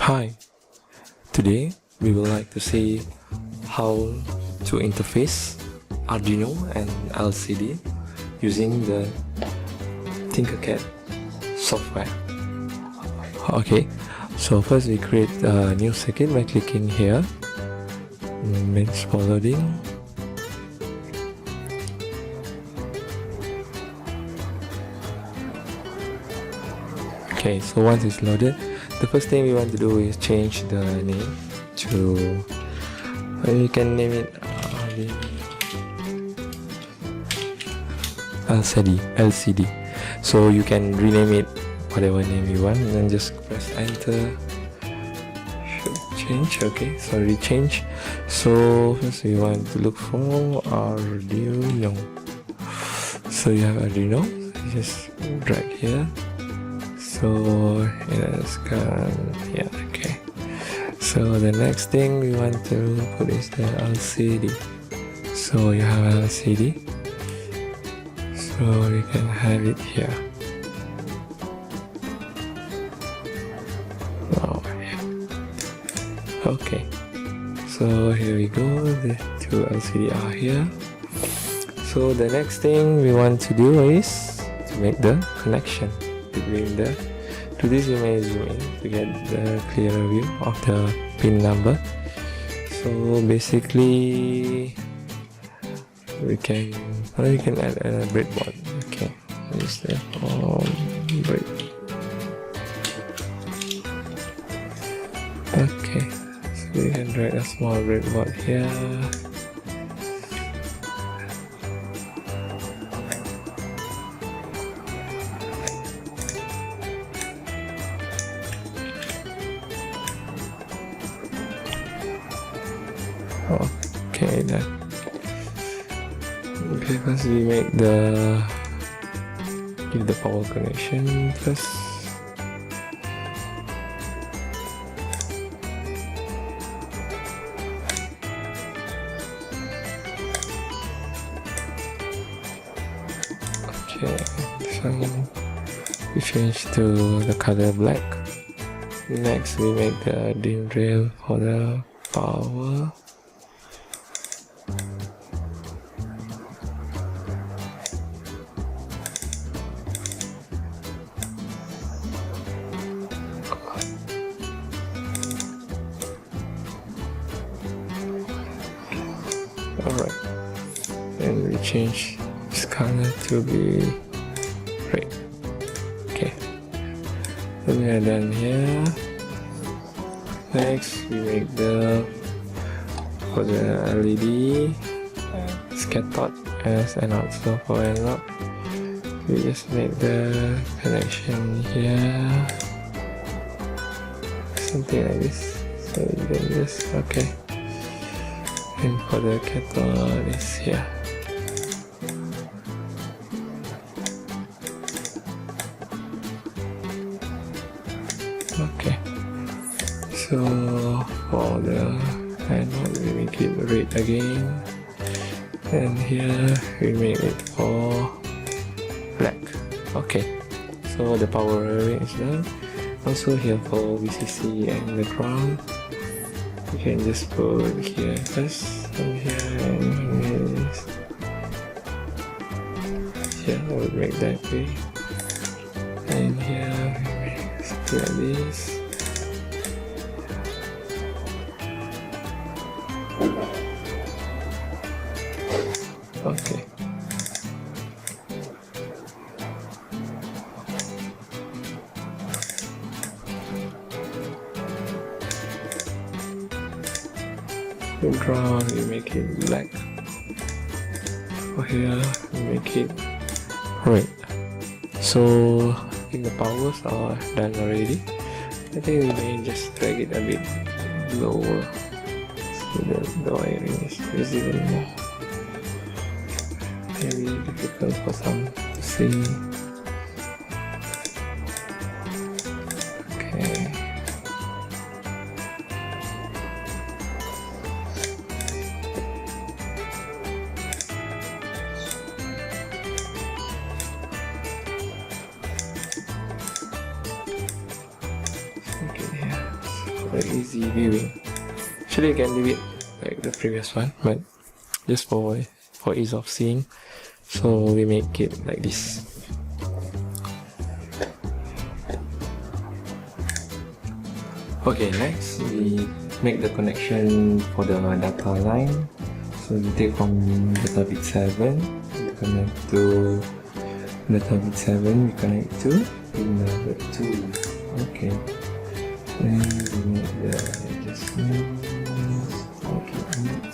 Hi, today we would like to see how to interface Arduino and LCD using the Tinkercad software. Okay, so first we create a new circuit by clicking here, means for loading. Okay, so once it's loaded, the first thing we want to do is change the name to, you can name it LCD. So you can rename it whatever name you want, and then just press enter. Should change. Okay, sorry, change. So first we want to look for Arduino. So you have Arduino, just drag here. So it's gone here. Okay, so the next thing we want to put is the LCD. So you have LCD, so you can have it here. Oh, yeah. Okay, so here we go, the two LCD are here. So the next thing we want to do is to make the connection between the, to this you may zoom in to get the clearer view of the pin number. So basically we can add a breadboard. Okay, use the bread. Okay, so we can drag a small breadboard here. Okay, then. Okay, first we make give the power connection first. Okay, so we change to the color black. Next we make the DIN rail for the power. Alright, and we change this color to be red. Okay, then we are done here. Next we make for the LED cathode as analog. So for analog we just make the connection here, something like this. So you can just, okay, and for the cathode is here. Okay, so for the anode we make it red again, and here we make it for black. Okay, so the power wiring is done. Also here for VCC and the ground, you can just put here first, and here, and this. Here I will make that way, and here we make something like this. Okay. The ground we make it black. For here we make it red. So I think the powers are done already. I think we may just drag it a bit lower so that the wiring is visible more. Maybe difficult for some to see. Okay. Okay, here. for easy viewing. Actually, you can leave it like the previous one, but just for ease of seeing, so we make it like this. Okay, next we make the connection for the data line. So we take from data bit 7, we connect to data bit 7, we connect to pin number 2. Okay, then we make the adjustments. Okay, neat.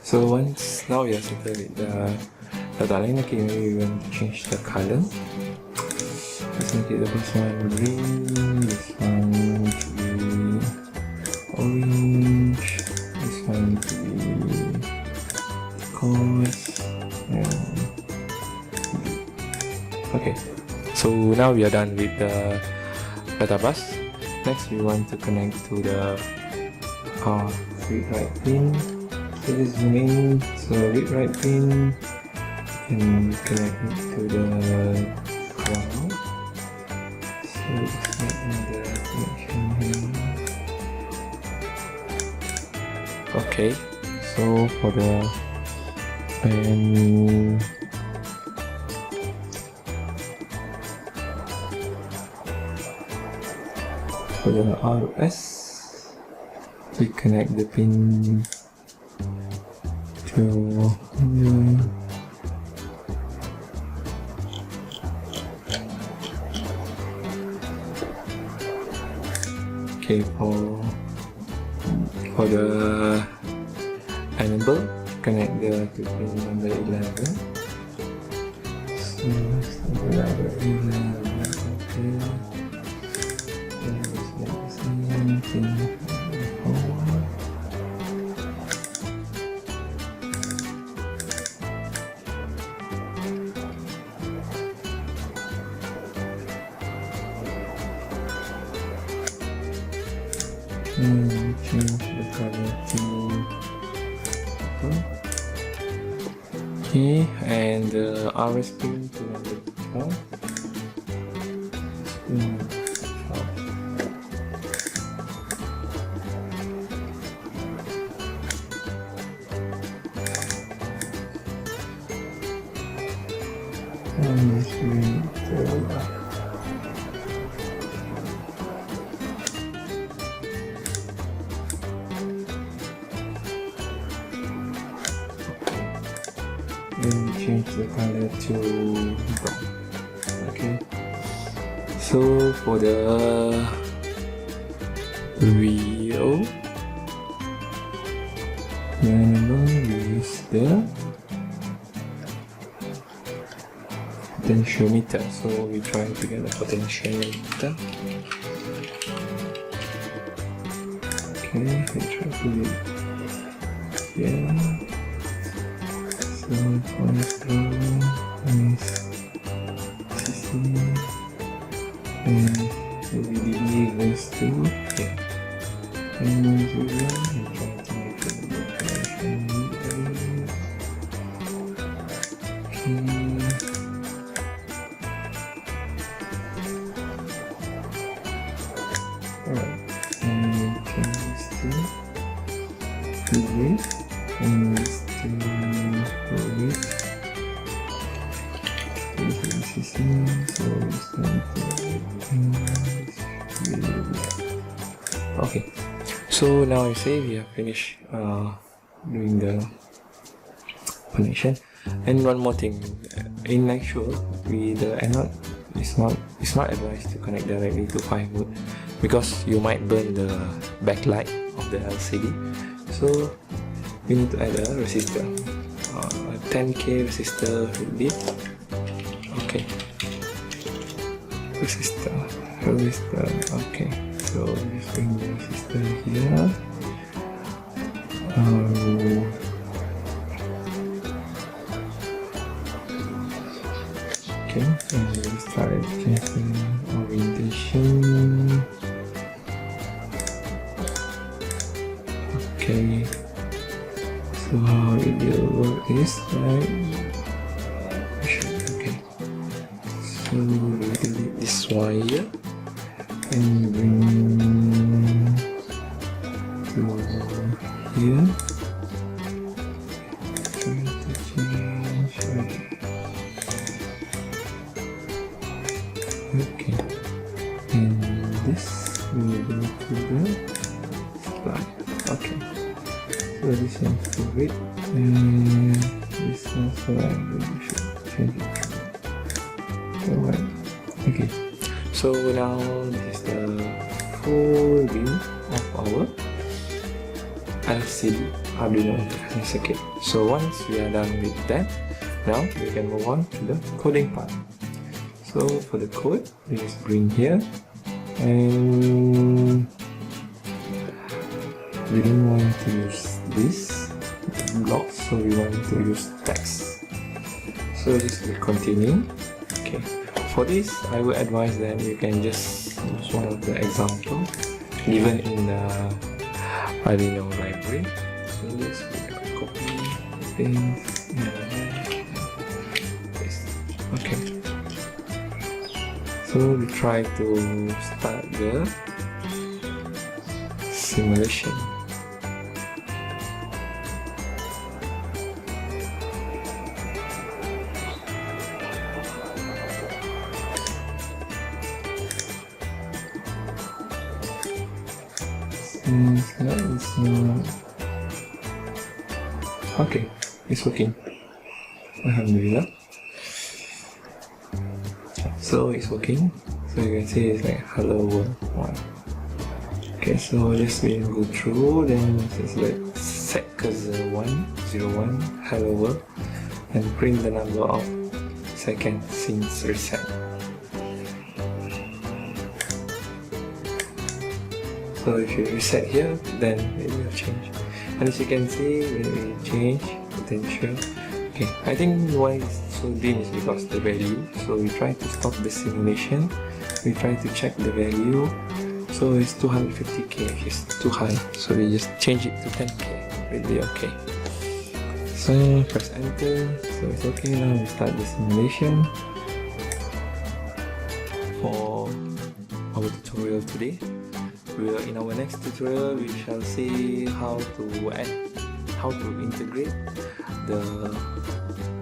So once now we are settled with the data line, okay, we want to change the color. Let's make it the first one green, this one to be orange, this one to be turquoise, and okay. So now we are done with the data bus. Next we want to connect to the read-write pin. So this is the main, so read-write pin and connect it to the ground. So just make the connection here. Okay, so for the RS, we connect the pin to okay, for the enable, connect the to pin number 11. So number 11, okay. Let's make the same thing. Change the color to purple. Okay, and the RS pin to number 12. And this will and change the color to brown. Okay, so for the VO, then we use the potentiometer. So we try to get a potentiometer. Okay, we try to get here. So for this is CC and LED goes to here. And once we try to make it the connection. Okay. Alright, and we change this to this, and this to this see. So it's going to okay. So now you say we have finished doing the connection. And one more thing, in actual, the anode it's not advised to connect directly to 5V because you might burn the backlight of the LCD. So we need to add a resistor, a 10K resistor would be okay. Resistor. Okay. So just bring the resistor here. Okay, and we start changing orientation. Okay, so how it will work is like, okay, so we delete this wire and bring to here. Try to change. Okay, and this will go to the supply. Okay, so this one to it, and this one, so I should change it. Alright, okay, so now this is the full view of our LCD Arduino circuit. So once we are done with that, now we can move on to the coding part. So for the code, we just bring here, and we don't want to use this block, so we want to use text. So just continue. Okay. For this, I would advise that you can just use one of the examples given in the Arduino library. So just copy, paste, paste. Okay. So we try to start the simulation. Okay, it's working. Alhamdulillah. So it's working. So you can see it's like hello world 1. Okay, so just we'll go through, then just like set cursor 101 hello world and print the number of seconds since reset. So if you reset here, then it will change. And as you can see, when we change potential, okay, I think why it's so dim is because the value. So we try to stop the simulation. We try to check the value. So it's 250K, it's too high. So we just change it to 10K. Will be okay. So press enter. So it's okay now. We start the simulation for our tutorial today. In our next tutorial, we shall see how to integrate the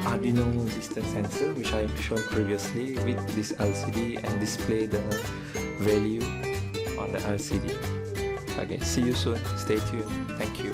Arduino distance sensor, which I have shown previously, with this LCD and display the value on the LCD. Okay, see you soon. Stay tuned. Thank you.